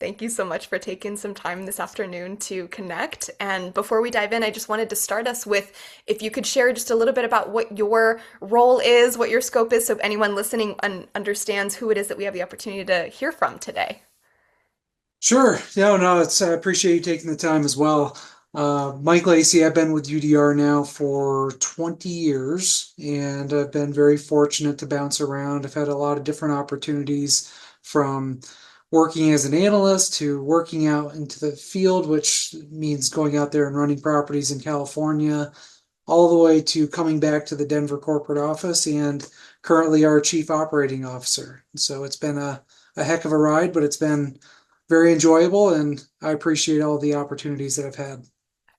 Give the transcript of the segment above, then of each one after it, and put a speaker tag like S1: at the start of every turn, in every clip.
S1: Thank you so much for taking some time this afternoon to connect. And before we dive in, I just wanted to start us with if you could share just a little bit about what your role is, what your scope is, so anyone listening understands who it is that we have the opportunity to hear from today.
S2: Sure. No, I appreciate you taking the time as well. Mike Lacy, I've been with UDR now for 20 years, and I've been very fortunate to bounce around. I've had a lot of different opportunities from working as an analyst to working out into the field, which means going out there and running properties in California, all the way to coming back to the Denver corporate office and currently our chief operating officer. So it's been a heck of a ride, but it's been very enjoyable, and I appreciate all the opportunities that I've had.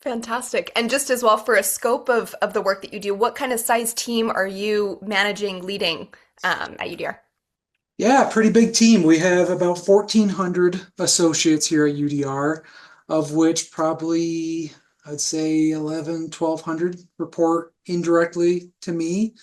S1: Fantastic. And just as well, for a scope of the work that you do, what kind of size team are you managing, leading at UDR?
S2: Yeah, pretty big team. We have about 1,400 associates here at UDR, of which probably I'd say 11, 1,200 report indirectly to me.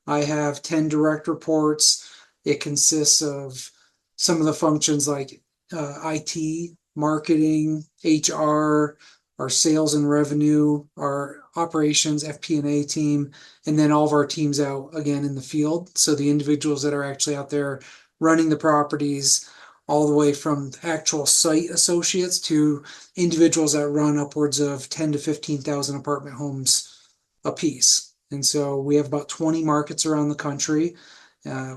S2: I have 10 direct reports. It consists of some of the functions like IT, marketing, HR, our sales and revenue, our operations, FP&A team, and then all of our teams out again in the field. So the individuals that are actually out there running the properties, all the way from actual site associates to individuals that run upwards of 10 to 15,000 apartment homes a piece. And so we have about 20 markets around the country.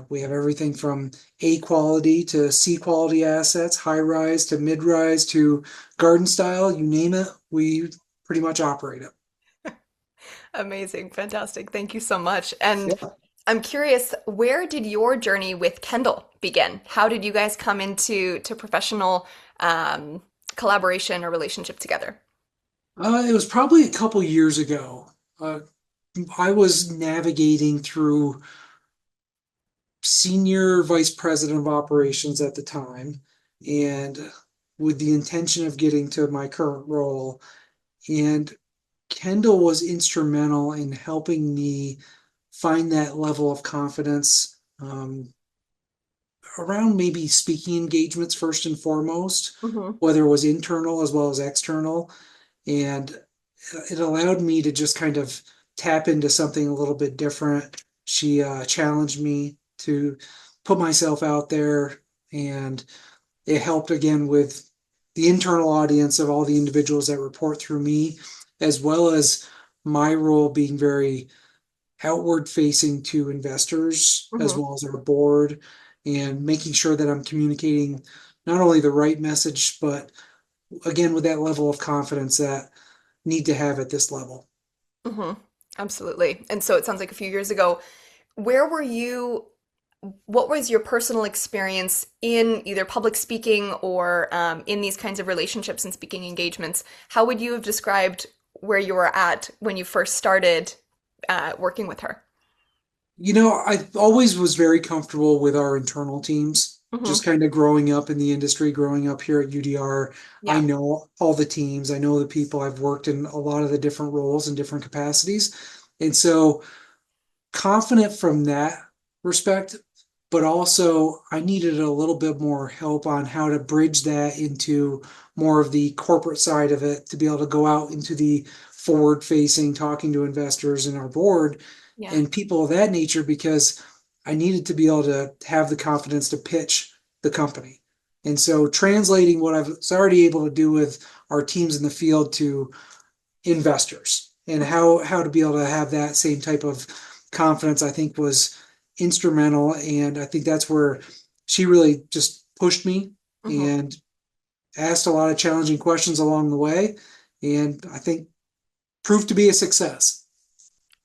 S2: We have everything from A quality to C quality assets, high rise to mid rise to garden style, you name it, we pretty much operate it.
S1: Amazing. Fantastic. Thank you so much. And
S2: Yeah.
S1: I'm curious, where did your journey with Kendall begin? How did you guys come into professional collaboration or relationship together?
S2: It was probably a couple years ago. Uh, I was navigating through senior vice president of operations at the time, and with the intention of getting to my current role. And Kendall was instrumental in helping me find that level of confidence around maybe speaking engagements first and foremost,
S1: Hmm.
S2: whether it was internal as well as external. And it allowed me to just kind of tap into something a little bit different. She challenged me to put myself out there, and it helped again with the internal audience of all the individuals that report through me, as well as my role being very outward facing to investors as
S1: Hmm.
S2: well as our board, and making sure that I'm communicating not only the right message, but again, with that level of confidence that need to have at this level.
S1: Hmm. Absolutely. And so it sounds like a few years ago, where were you? What was your personal experience in either public speaking or in these kinds of relationships and speaking engagements? How would you have described where you were at when you first started working with her?
S2: I always was very comfortable with our internal teams. Just
S1: Hmm.
S2: kind of growing up in the industry, growing up here at UDR, I
S1: Yeah.
S2: know all the teams, I know the people, I've worked in a lot of the different roles and different capacities. And so confident from that respect, but also I needed a little bit more help on how to bridge that into more of the corporate side of it to be able to go out into the forward facing, talking to investors and our board
S1: Yeah.
S2: and people of that nature, because I needed to be able to have the confidence to pitch the company. And so translating what I was already able to do with our teams in the field to investors, and how to be able to have that same type of confidence, I think was instrumental. And I think that's where she really just pushed me
S1: Hmm.
S2: and asked a lot of challenging questions along the way, and I think proved to be a success.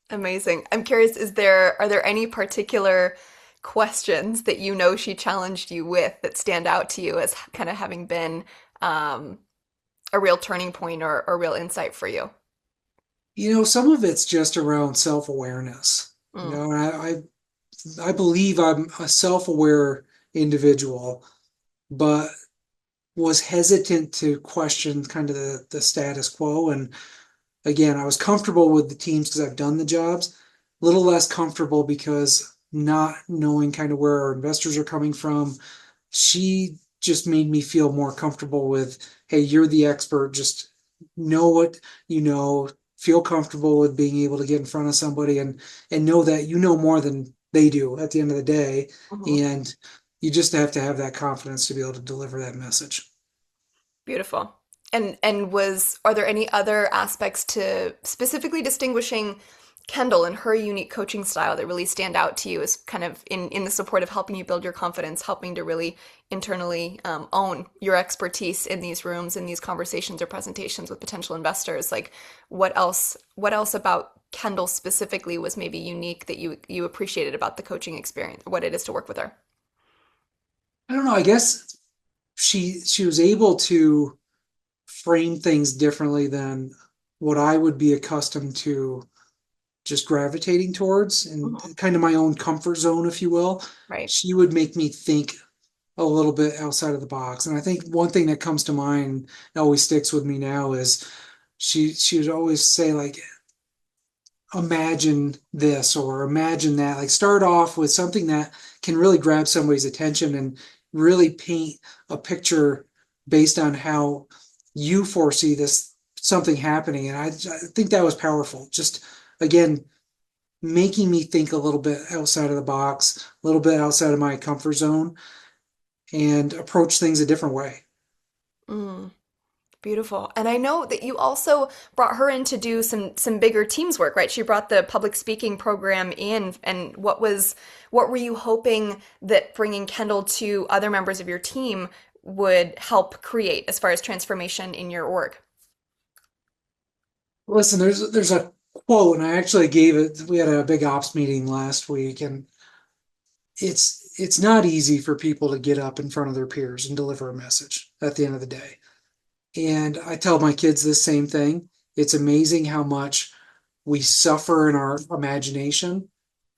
S1: Amazing. I'm curious, are there any particular questions that you know she challenged you with that stand out to you as kind of having been um, a real turning point or real insight for you?
S2: Some of it's just around self-awareness.
S1: Mm.
S2: And I believe I'm a self-aware individual, but was hesitant to question kind of the status quo. And again, I was comfortable with the teams because I've done the jobs, a little less comfortable because not knowing kind of where our investors are coming from. She just made me feel more comfortable with, hey, you're the expert. Just know what you know, feel comfortable with being able to get in front of somebody and know that you know more than they do at the end of the day.
S1: Mhm.
S2: And you just have to have that confidence to be able to deliver that message.
S1: Beautiful. And was are there any other aspects to specifically distinguishing Kendall and her unique coaching style that really stand out to you as kind of in the support of helping you build your confidence, helping to really internally own your expertise in these rooms, in these conversations or presentations with potential investors? Like, what else about Kendall specifically was maybe unique that you appreciated about the coaching experience, what it is to work with her?
S2: I don't know. I guess she was able to frame things differently than what I would be accustomed to just gravitating towards and
S1: Mhm.
S2: kind of my own comfort zone, if you will.
S1: Right.
S2: She would make me think a little bit outside of the box. And I think one thing that comes to mind that always sticks with me now is she would always say like imagine this or imagine that. Like start off with something that can really grab somebody's attention and really paint a picture based on how you foresee this something happening. And I think that was powerful. Just again, making me think a little bit outside of the box, a little bit outside of my comfort zone, and approach things a different way.
S1: Mm. Beautiful. And I know that you also brought her in to do some bigger teams work, right? She brought the public speaking program in, and what were you hoping that bringing Kendall to other members of your team would help create as far as transformation in your org?
S2: Listen, there's a quote, and I actually gave it. We had a big ops meeting last week, and it's not easy for people to get up in front of their peers and deliver a message at the end of the day. And I tell my kids the same thing. It's amazing how much we suffer in our imagination,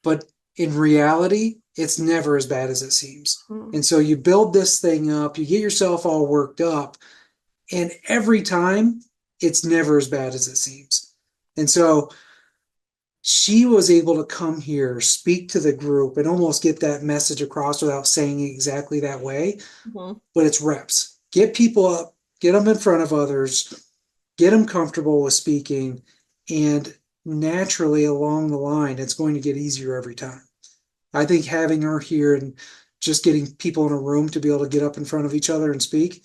S2: but in reality, it's never as bad as it seems.
S1: Hmm.
S2: And so you build this thing up, you get yourself all worked up, and every time it's never as bad as it seems. And so she was able to come here, speak to the group, and almost get that message across without saying it exactly that way.
S1: Hmm.
S2: But it's reps. Get people up, get them in front of others, get them comfortable with speaking, and naturally along the line, it's going to get easier every time. I think having her here and just getting people in a room to be able to get up in front of each other and speak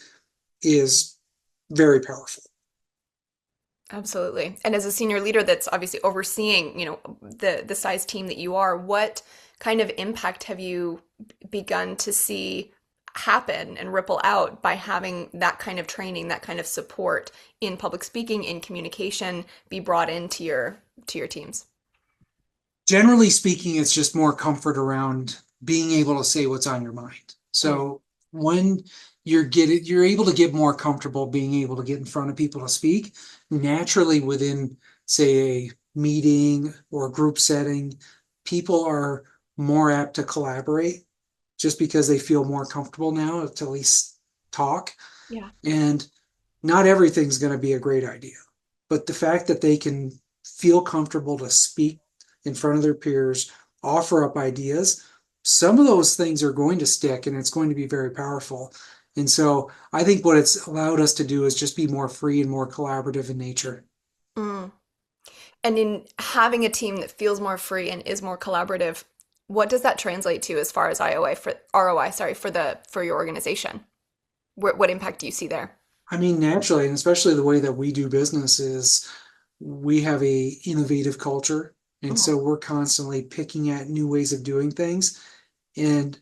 S2: is very powerful.
S1: Absolutely. And as a senior leader that's obviously overseeing, you know, the size team that you are, what kind of impact have you begun to see happen and ripple out by having that kind of training, that kind of support in public speaking, in communication be brought into your teams?
S2: Generally speaking, it's just more comfort around being able to say what's on your mind.
S1: Mm.
S2: So when you're able to get more comfortable being able to get in front of people to speak naturally within, say, a meeting or a group setting, people are more apt to collaborate just because they feel more comfortable now to at least talk.
S1: Yeah.
S2: And not everything's going to be a great idea, but the fact that they can feel comfortable to speak in front of their peers, offer up ideas, some of those things are going to stick and it's going to be very powerful. And so I think what it's allowed us to do is just be more free and more collaborative in nature.
S1: Mm. And in having a team that feels more free and is more collaborative, what does that translate to as far as IOI for ROI, sorry, for your organization? What impact do you see there?
S2: I mean, naturally, and especially the way that we do business is we have a innovative culture. And
S1: Mhm.
S2: so we're constantly picking at new ways of doing things. And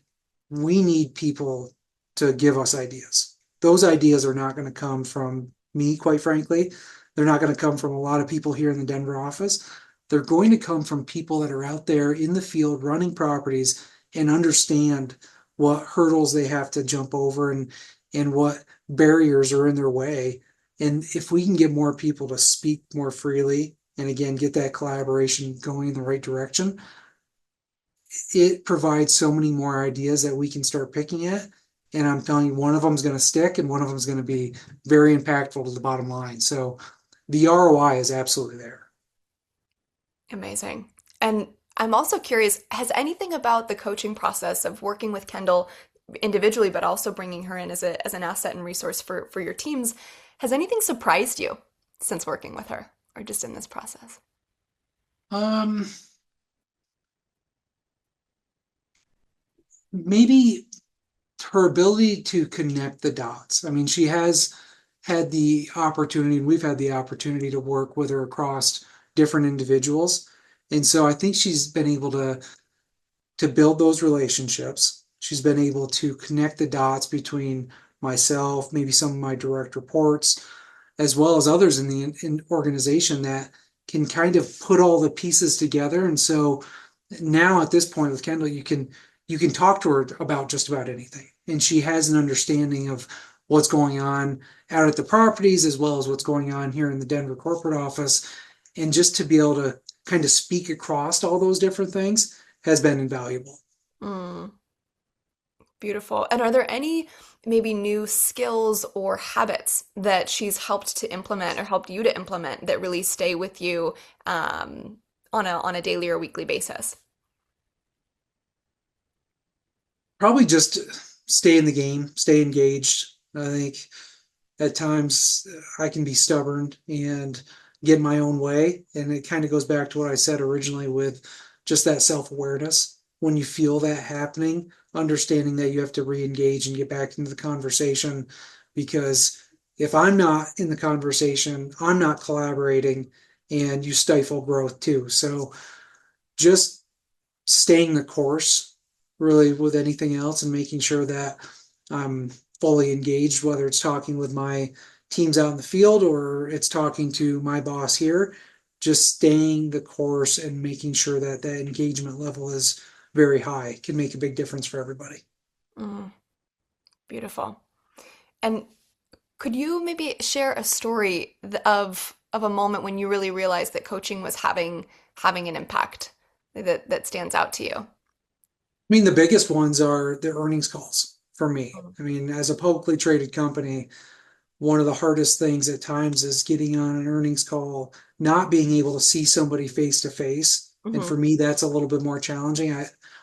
S2: we need people to give us ideas. Those ideas are not going to come from me, quite frankly. They're not going to come from a lot of people here in the Denver office. They're going to come from people that are out there in the field running properties and understand what hurdles they have to jump over and what barriers are in their way. And if we can get more people to speak more freely and again get that collaboration going in the right direction, it provides so many more ideas that we can start picking at. And I'm telling you, one of them is going to stick and one of them is going to be very impactful to the bottom line. So the ROI is absolutely there.
S1: Amazing. And I'm also curious, has anything about the coaching process of working with Kendall individually, but also bringing her in as an asset and resource for your teams. Has anything surprised you since working with her, or just in this process?
S2: Um, Maybe her ability to connect the dots. I mean, she has had the opportunity, and we've had the opportunity to work with her across different individuals. And so I think she's been able to build those relationships. She's been able to connect the dots between myself, maybe some of my direct reports, as well as others in the organization that can kind of put all the pieces together. And so now at this point with Kendall, you can talk to her about just about anything. And she has an understanding of what's going on out at the properties as well as what's going on here in the Denver corporate office. And just to be able to kind of speak across all those different things has been invaluable.
S1: Mm, beautiful. And are there any maybe new skills or habits that she's helped to implement or helped you to implement that really stay with you on a daily or weekly basis?
S2: Probably just stay in the game, stay engaged. I think at times I can be stubborn and get my own way. And it kind of goes back to what I said originally with just that self awareness. When you feel that happening, understanding that you have to re engage and get back into the conversation. Because if I'm not in the conversation, I'm not collaborating and you stifle growth too. So just staying the course really with anything else and making sure that I'm fully engaged, whether it's talking with my teams out in the field or it's talking to my boss here, just staying the course and making sure that that engagement level is very high can make a big difference for everybody.
S1: Mm, beautiful. And could you maybe share a story of a moment when you really realized that coaching was having an impact that stands out to you?
S2: I mean, the biggest ones are the earnings calls for me.
S1: Mm.
S2: I mean, as a publicly traded company, one of the hardest things at times is getting on an earnings call, not being able to see somebody face to face. And
S1: Hmm.
S2: for me, that's a little bit more challenging.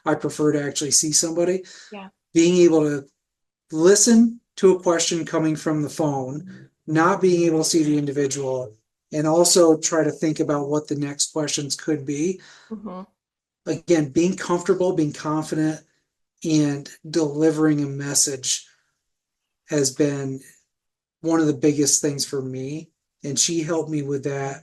S2: I prefer to actually see somebody.
S1: Yeah.
S2: Being able to listen to a question coming from the phone, not being able to see the individual, and also try to think about what the next questions could be.
S1: Hmm.
S2: Again, being comfortable, being confident, and delivering a message has been one of the biggest things for me. And she helped me with that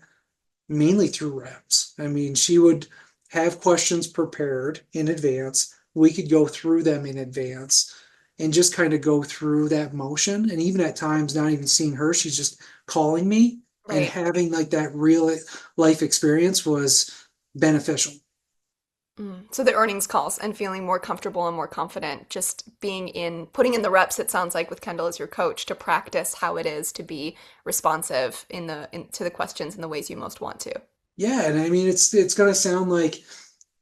S2: mainly through reps. I mean, she would have questions prepared in advance. We could go through them in advance and just kind of go through that motion. And even at times, not even seeing her, she's just calling me and
S1: Right.
S2: having like that real life experience was beneficial.
S1: Mm. So the earnings calls and feeling more comfortable and more confident, just putting in the reps, it sounds like with Kendall as your coach to practice how it is to be responsive to the questions in the ways you most want to.
S2: Yeah, and I mean it's going to sound like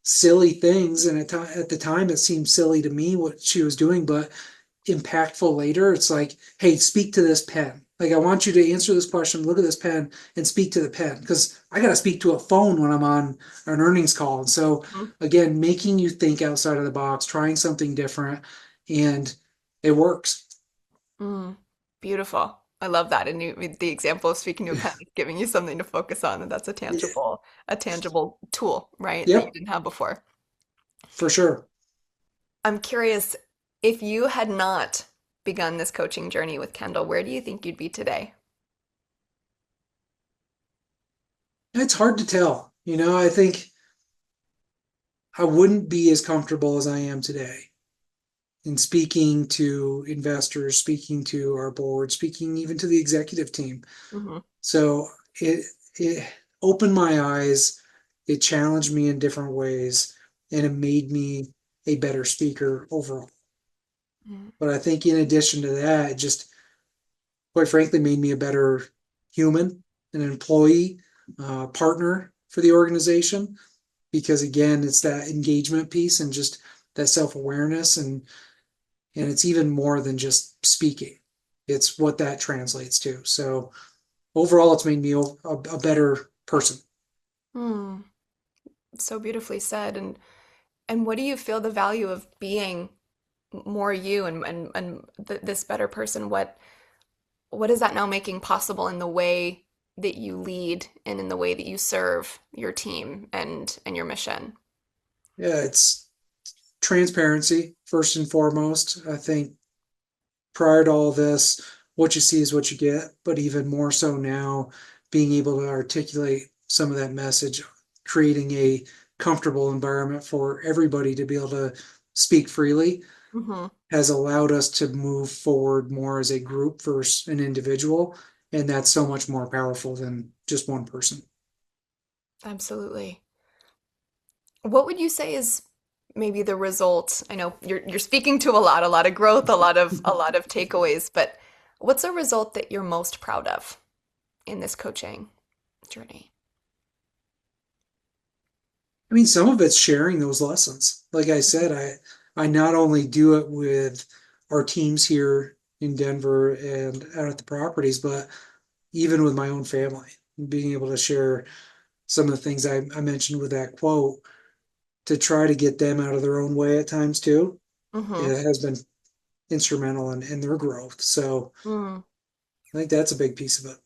S2: silly things, and at the time it seemed silly to me what she was doing, but impactful later. It's like, hey, speak to this pen. Like, I want you to answer this question, look at this pen, and speak to the pen because I got to speak to a phone when I'm on an earnings call. And so,
S1: Mhm.
S2: again, making you think outside of the box, trying something different, and it works.
S1: Mm. Beautiful. I love that. And the example of speaking to a pen is giving you something to focus on, and that's a tangible tool, right, that you
S2: Yep,
S1: didn't have before.
S2: for sure.
S1: I'm curious, if you had not begun this coaching journey with Kendall, where do you think you'd be today?
S2: It's hard to tell. I think I wouldn't be as comfortable as I am today in speaking to investors, speaking to our board, speaking even to the executive team.
S1: Hmm.
S2: So it opened my eyes, it challenged me in different ways, and it made me a better speaker overall. But I think in addition to that, it just quite frankly made me a better human, an employee, partner for the organization. Because again, it's that engagement piece and just that self-awareness and it's even more than just speaking. It's what that translates to. So overall, it's made me a better person.
S1: Hmm. So beautifully said. And what do you feel the value of being more you and this better person, what is that now making possible in the way that you lead and in the way that you serve your team and your mission?
S2: Yeah, it's transparency first and foremost. I think prior to all this, what you see is what you get, but even more so now, being able to articulate some of that message, creating a comfortable environment for everybody to be able to speak freely
S1: Hmm.
S2: has allowed us to move forward more as a group versus an individual. And that's so much more powerful than just one person.
S1: Absolutely. What would you say is maybe the result? I know you're speaking to a lot of growth, a lot of takeaways, but what's a result that you're most proud of in this coaching journey?
S2: I mean, some of it's sharing those lessons. Like I said, I not only do it with our teams here in Denver and out at the properties, but even with my own family, being able to share some of the things I mentioned with that quote to try to get them out of their own way at times too.
S1: Hmm.
S2: It has been instrumental in their growth. So
S1: Mm.
S2: I think that's a big piece of it.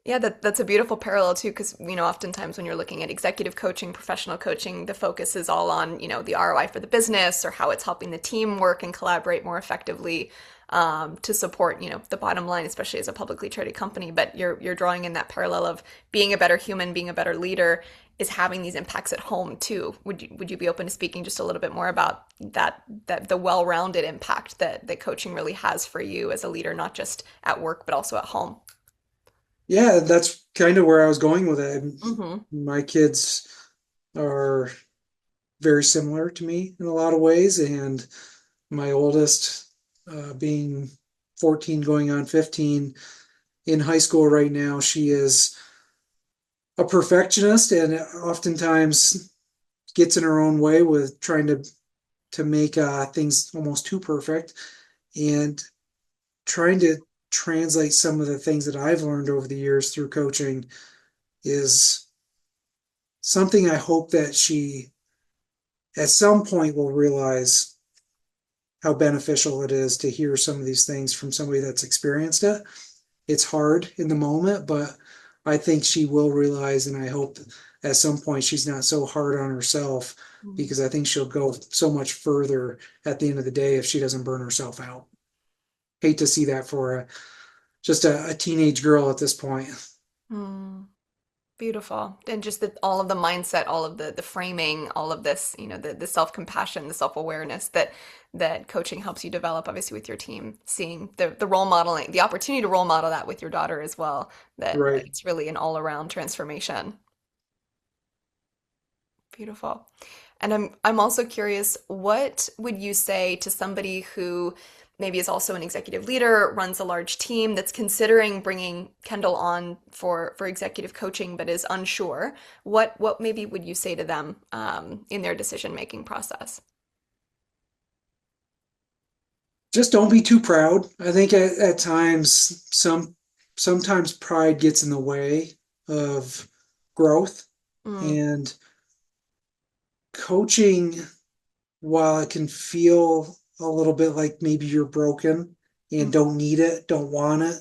S1: Yeah, that's a beautiful parallel too, because oftentimes when you're looking at executive coaching, professional coaching, the focus is all on the ROI for the business or how it's helping the team work and collaborate more effectively to support the bottom line, especially as a publicly traded company. But you're drawing in that parallel of being a better human, being a better leader, is having these impacts at home too. Would you be open to speaking just a little bit more about that the well-rounded impact that coaching really has for you as a leader, not just at work but also at home?
S2: Yeah, that's kind of where I was going with it.
S1: Hmm.
S2: My kids are very similar to me in a lot of ways, and my oldest, being 14 going on 15 in high school right now, she is a perfectionist and oftentimes gets in her own way with trying to make things almost too perfect and trying to translate some of the things that I've learned over the years through coaching is something I hope that she at some point will realize how beneficial it is to hear some of these things from somebody that's experienced it. It's hard in the moment, but I think she will realize, and I hope at some point she's not so hard on herself because I think she'll go so much further at the end of the day if she doesn't burn herself out. Hate to see that for just a teenage girl at this point.
S1: Mm, beautiful. And just all of the mindset, all of the framing, all of this, the self-compassion, the self-awareness that coaching helps you develop, obviously with your team, seeing the role modeling, the opportunity to role model that with your daughter as well, that
S2: Right.
S1: it's really an all-around transformation. Beautiful. And I'm also curious, what would you say to somebody who maybe is also an executive leader, runs a large team that's considering bringing Kendall on for executive coaching but is unsure? What maybe would you say to them in their decision-making process?
S2: Just don't be too proud. I think at times sometimes pride gets in the way of growth
S1: Mm,
S2: and coaching, while it can feel a little bit like maybe you're broken and
S1: mm,
S2: don't need it, don't want it,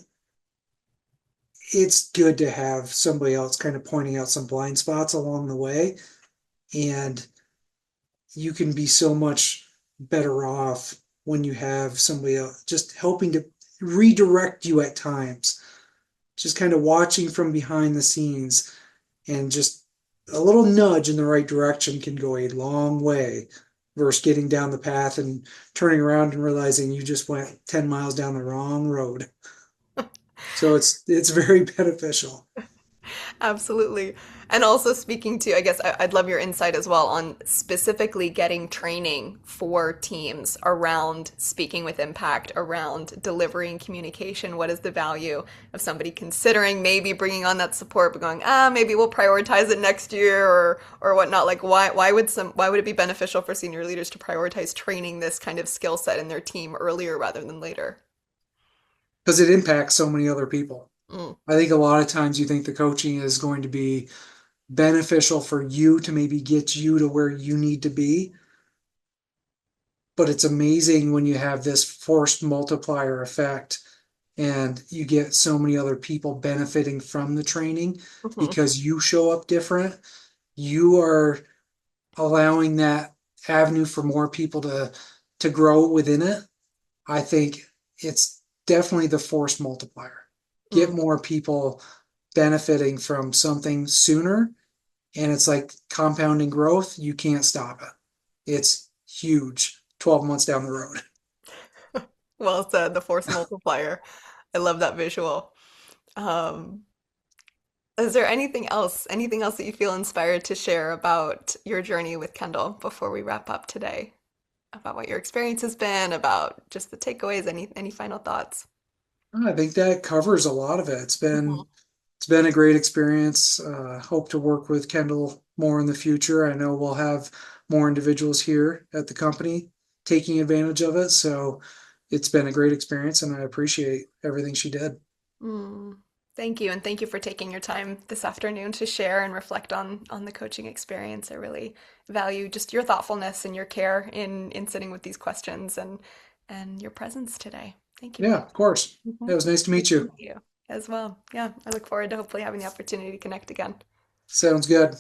S2: it's good to have somebody else kind of pointing out some blind spots along the way. And you can be so much better off when you have somebody else just helping to redirect you at times, just kind of watching from behind the scenes and just a little nudge in the right direction can go a long way versus getting down the path and turning around and realizing you just went 10 miles down the wrong road. So it's very beneficial.
S1: absolutely. And also speaking to, I guess I'd love your insight as well on specifically getting training for teams around speaking with impact, around delivery and communication. What is the value of somebody considering maybe bringing on that support, but going, maybe we'll prioritize it next year or whatnot. Like why would it be beneficial for senior leaders to prioritize training this kind of skill set in their team earlier rather than later?
S2: Because it impacts so many other people.
S1: Mm,
S2: I think a lot of times you think the coaching is going to be beneficial for you to maybe get you to where you need to be. but it's amazing when you have this forced multiplier effect and you get so many other people benefiting from the training
S1: Mhm.
S2: because you show up different. You are allowing that avenue for more people to grow within it. I think it's definitely the force multiplier. Get
S1: Mm.
S2: more people benefiting from something sooner, and it's like compounding growth. You can't stop it. It's huge 12 months down the road.
S1: Well said, the force multiplier. I love that visual. Um, is there anything else that you feel inspired to share about your journey with Kendall before we wrap up today? About what your experience has been, about just the takeaways, any final thoughts?
S2: I think that covers a lot of it.
S1: Mhm.
S2: It's been a great experience. Hope to work with Kendall more in the future. I know we'll have more individuals here at the company taking advantage of it. So it's been a great experience and I appreciate everything she did.
S1: Mm. Thank you, and thank you for taking your time this afternoon to share and reflect on the coaching experience. I really value just your thoughtfulness and your care in sitting with these questions and your presence today. Thank you,
S2: Yeah,
S1: Mike.
S2: of course. It
S1: Mhm.
S2: was nice to
S1: Nice
S2: meet
S1: to
S2: you.
S1: meet you as well. Yeah, I look forward to hopefully having the opportunity to connect again.
S2: Sounds good.